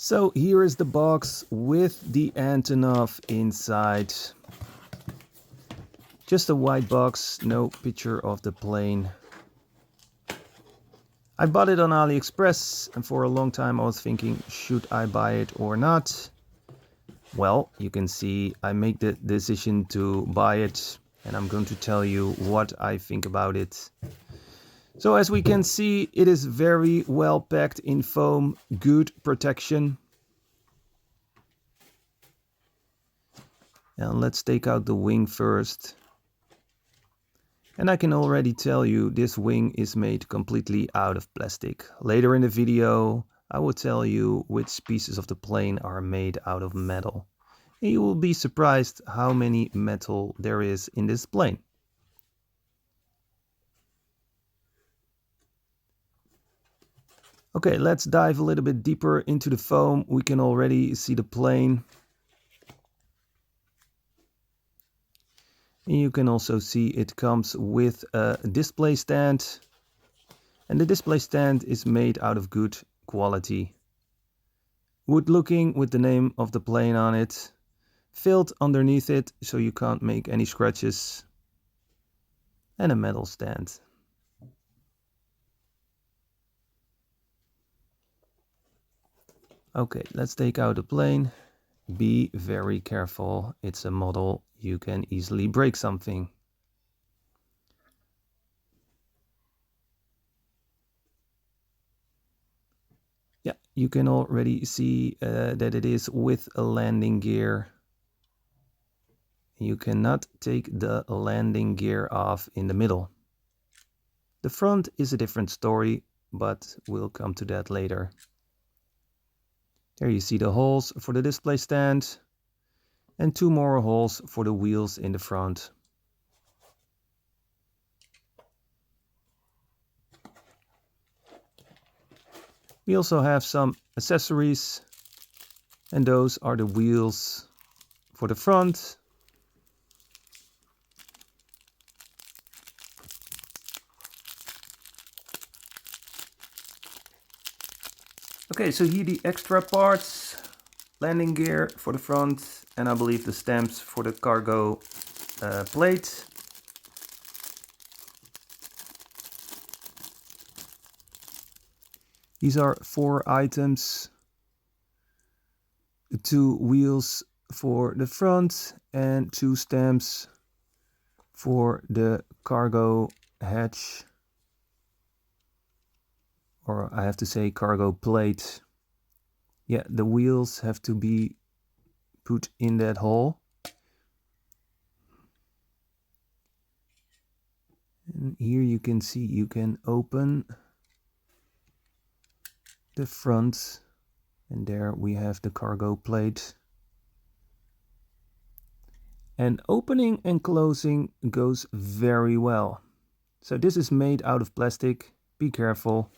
So here is the box with the Antonov inside. Just a white box, no picture of the plane. I bought it on AliExpress and for a long time I was thinking, should I buy it or not? Well, you can see I made the decision to buy it and I'm going to tell you what I think about it. So as we can see, it is very well packed in foam, good protection. And let's take out the wing first. And I can already tell you this wing is made completely out of plastic. Later in the video, I will tell you which pieces of the plane are made out of metal. And you will be surprised how many metal there is in this plane. Okay, let's dive a little bit deeper into the foam. We can already see the plane. And you can also see it comes with a display stand. And the display stand is made out of good quality. Wood looking with the name of the plane on it. Filled underneath it so you can't make any scratches. And a metal stand. Okay, let's take out the plane. Be very careful. It's a model. You can easily break something. Yeah, you can already see that it is with a landing gear. You cannot take the landing gear off in the middle. The front is a different story, but we'll come to that later. There you see the holes for the display stand and two more holes for the wheels in the front. We also have some accessories, and those are the wheels for the front. Okay, so here the extra parts, landing gear for the front, and I believe the stamps for the cargo plate. These are 4 items, the 2 wheels for the front and 2 stamps for the cargo hatch. Or I have to say cargo plate. Yeah, the wheels have to be put in that hole. And here you can see you can open the front, and there we have the cargo plate. And opening and closing goes very well. So this is made out of plastic. Be careful.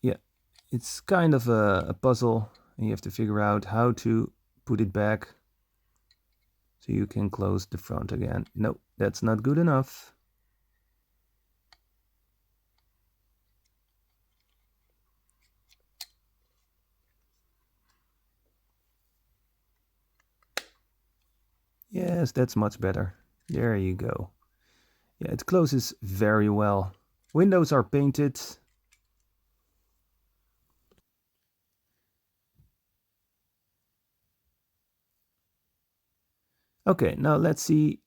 Yeah, it's kind of a puzzle, and you have to figure out how to put it back so you can close the front again. No, that's not good enough. Yes, that's much better. There you go. Yeah, it closes very well. Windows are painted. Okay, now let's see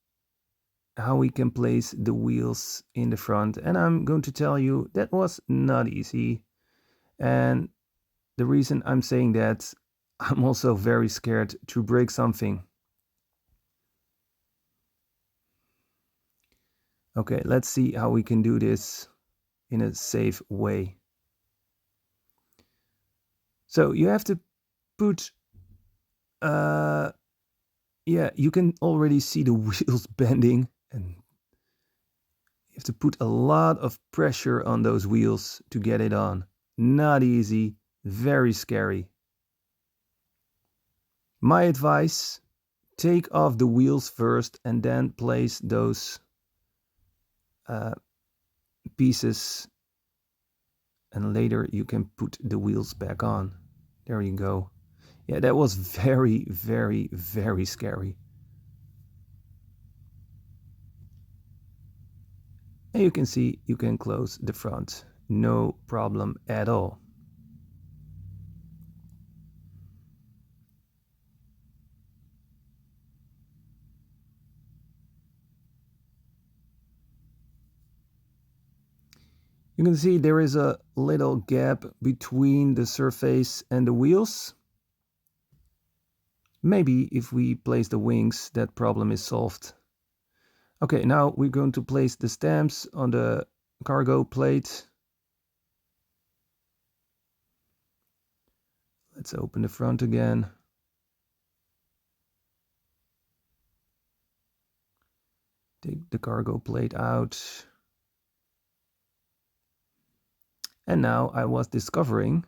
how we can place the wheels in the front. And I'm going to tell you that was not easy. And the reason I'm saying that, I'm also very scared to break something. Okay, let's see how we can do this in a safe way. So you have to put, yeah, you can already see the wheels bending, and you have to put a lot of pressure on those wheels to get it on. Not easy, very scary. My advice, take off the wheels first and then place those pieces, and later you can put the wheels back on. There you go. Yeah, that was very, very, very scary. And you can see you can close the front. No problem at all. You can see there is a little gap between the surface and the wheels. Maybe if we place the wings, that problem is solved. Okay, now we're going to place the stamps on the cargo plate. Let's open the front again. Take the cargo plate out. And now I was discovering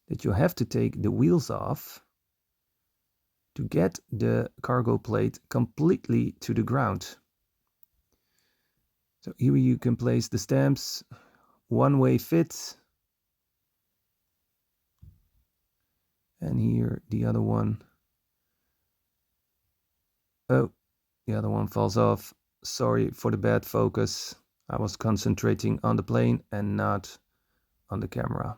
that you have to take the wheels off to get the cargo plate completely to the ground. So here you can place the stamps, one-way fit. And here the other one. Oh, the other one falls off. Sorry for the bad focus. I was concentrating on the plane and not on the camera.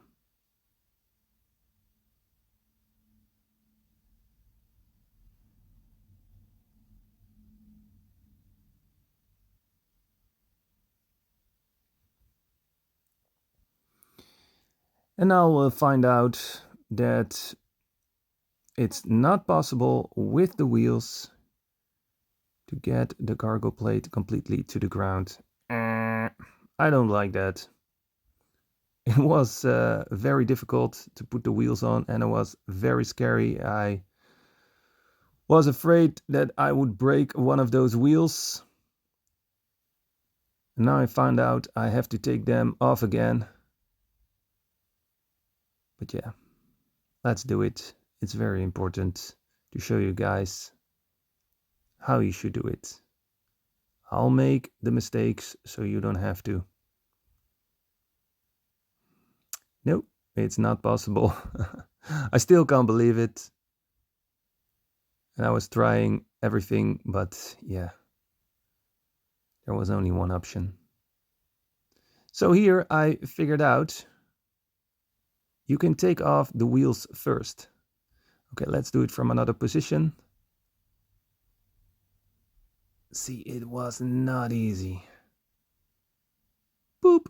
And now we'll find out that it's not possible with the wheels to get the cargo plate completely to the ground. I don't like that. It was very difficult to put the wheels on, and it was very scary. I was afraid that I would break one of those wheels. And now I found out I have to take them off again. But yeah, let's do it. It's very important to show you guys how you should do it. I'll make the mistakes so you don't have to. Nope, it's not possible. I still can't believe it. And I was trying everything, but yeah, there was only one option. So here I figured out you can take off the wheels first. Okay, let's do it from another position. See, it was not easy. Boop.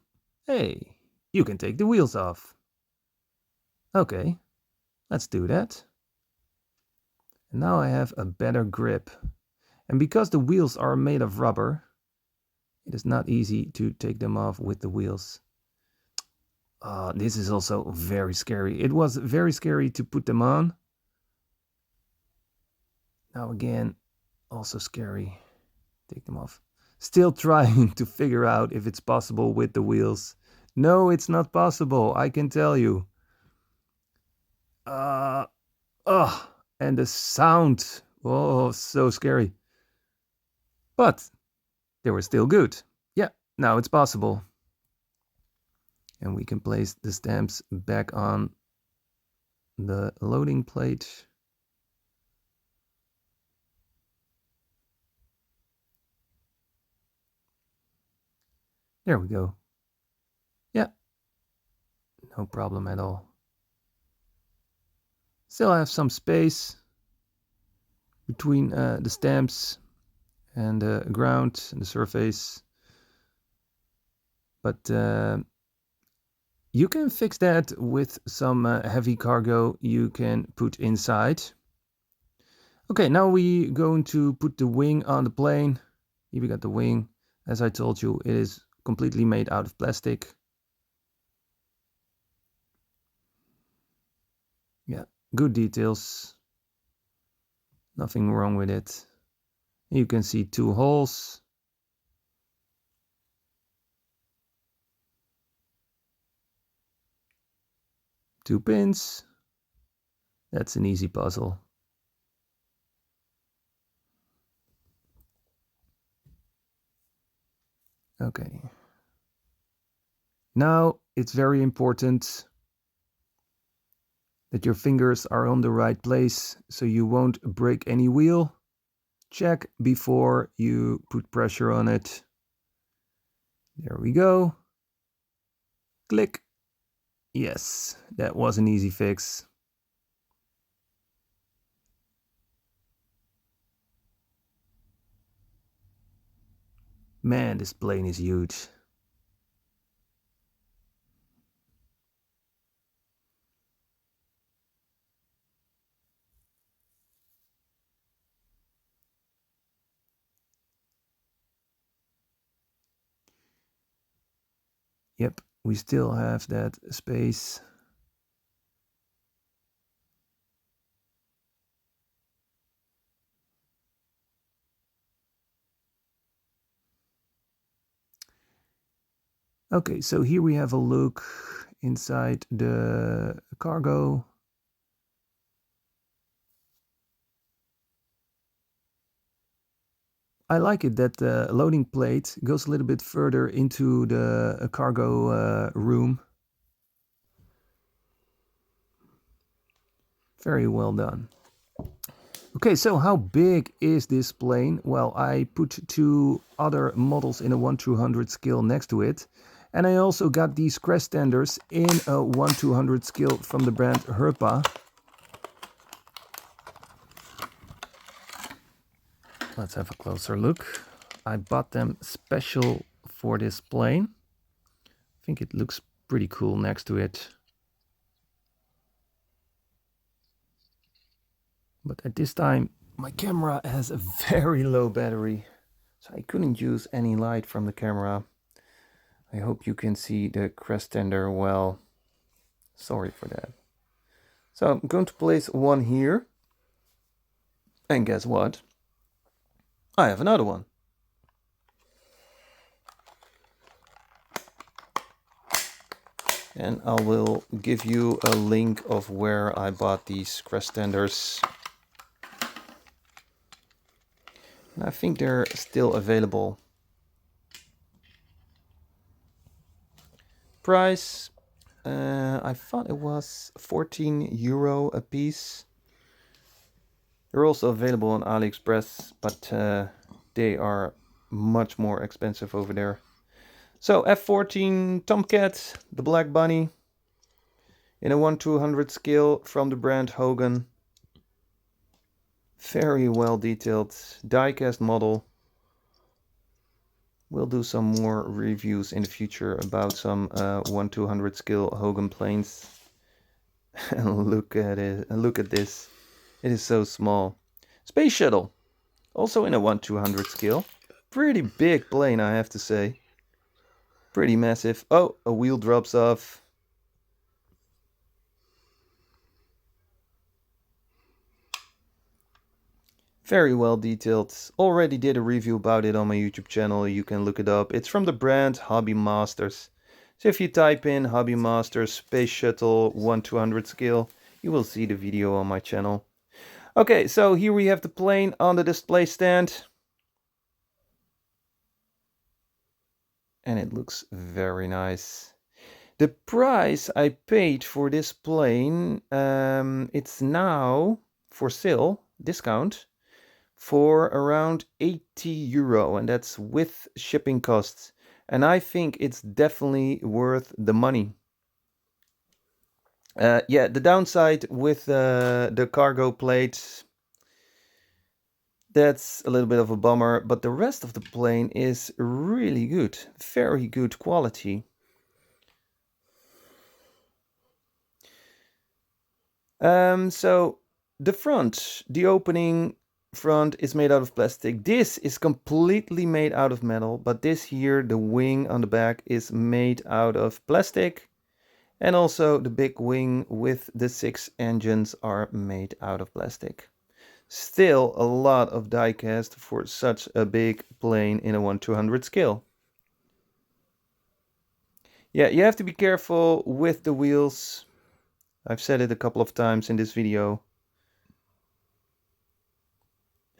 Hey, you can take the wheels off. Okay, let's do that. And now I have a better grip. And because the wheels are made of rubber, it is not easy to take them off with the wheels. This is also very scary. It was very scary to put them on. Now again, also scary. Take them off. Still trying to figure out if it's possible with the wheels. No, it's not possible, I can tell you. And the sound. Oh, so scary. But they were still good. Yeah, now it's possible. And we can place the stamps back on the loading plate. There we go. Yeah, no problem at all. Still have some space between the stamps and the ground and the surface. But you can fix that with some heavy cargo you can put inside. Okay, now we're going to put the wing on the plane. Here we got the wing. As I told you, it is completely made out of plastic. Yeah, good details. Nothing wrong with it. You can see 2 holes. Two pins. That's an easy puzzle. Okay. Now it's very important that your fingers are on the right place so you won't break any wheel. Check before you put pressure on it. There we go. Click. Yes, that was an easy fix. Man, this plane is huge. Yep, we still have that space. Okay, so here we have a look inside the cargo. I like it that the loading plate goes a little bit further into the cargo room. Very well done. Okay, so how big is this plane? Well, I put two other models in a 1/200 scale next to it. And I also got these crash standers in a 1/200 scale from the brand Herpa. Let's have a closer look. I bought them special for this plane. I think it looks pretty cool next to it. But at this time, my camera has a very low battery, so I couldn't use any light from the camera. I hope you can see the crest tender well. Sorry for that. So I'm going to place one here. And guess what? I have another one. And I will give you a link of where I bought these crest tenders. And I think they're still available. Price, I thought it was €14 a piece. They're also available on AliExpress, but they are much more expensive over there. So F14 Tomcat, the black bunny, in a 1/200 scale from the brand Hogan. Very well detailed diecast model. We'll do some more reviews in the future about some 1/200 scale Hogan planes. And look at it, and look at this. It is so small. Space Shuttle, also in a 1/200 scale. Pretty big plane, I have to say. Pretty massive. Oh, a wheel drops off. Very well detailed. Already did a review about it on my YouTube channel. You can look it up. It's from the brand Hobby Masters. So if you type in Hobby Masters Space Shuttle 1/200 scale, you will see the video on my channel. Okay, so here we have the plane on the display stand. And it looks very nice. The price I paid for this plane, it's now for sale, discount, for around €80, and that's with shipping costs. And I think it's definitely worth the money. Yeah, the downside with the cargo plate, that's a little bit of a bummer, but the rest of the plane is really good, very good quality. So the front, the opening front is made out of plastic. This is completely made out of metal, but this here, the wing on the back, is made out of plastic. And also the big wing with the 6 engines are made out of plastic. Still a lot of die cast for such a big plane in a 1/200 scale. Yeah, you have to be careful with the wheels. I've said it a couple of times in this video.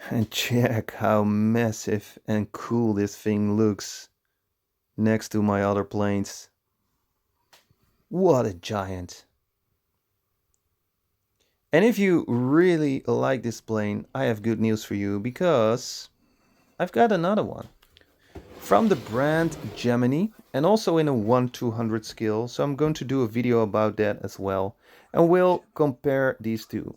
And check how massive and cool this thing looks. next to my other planes. What a giant. And if you really like this plane, I have good news for you because I've got another one from the brand Gemini and also in a 1/200 scale. So I'm going to do a video about that as well. And we'll compare these two.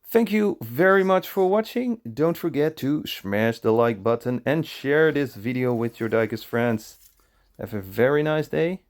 Thank you very much for watching. Don't forget to smash the like button and share this video with your Diecast friends. Have a very nice day.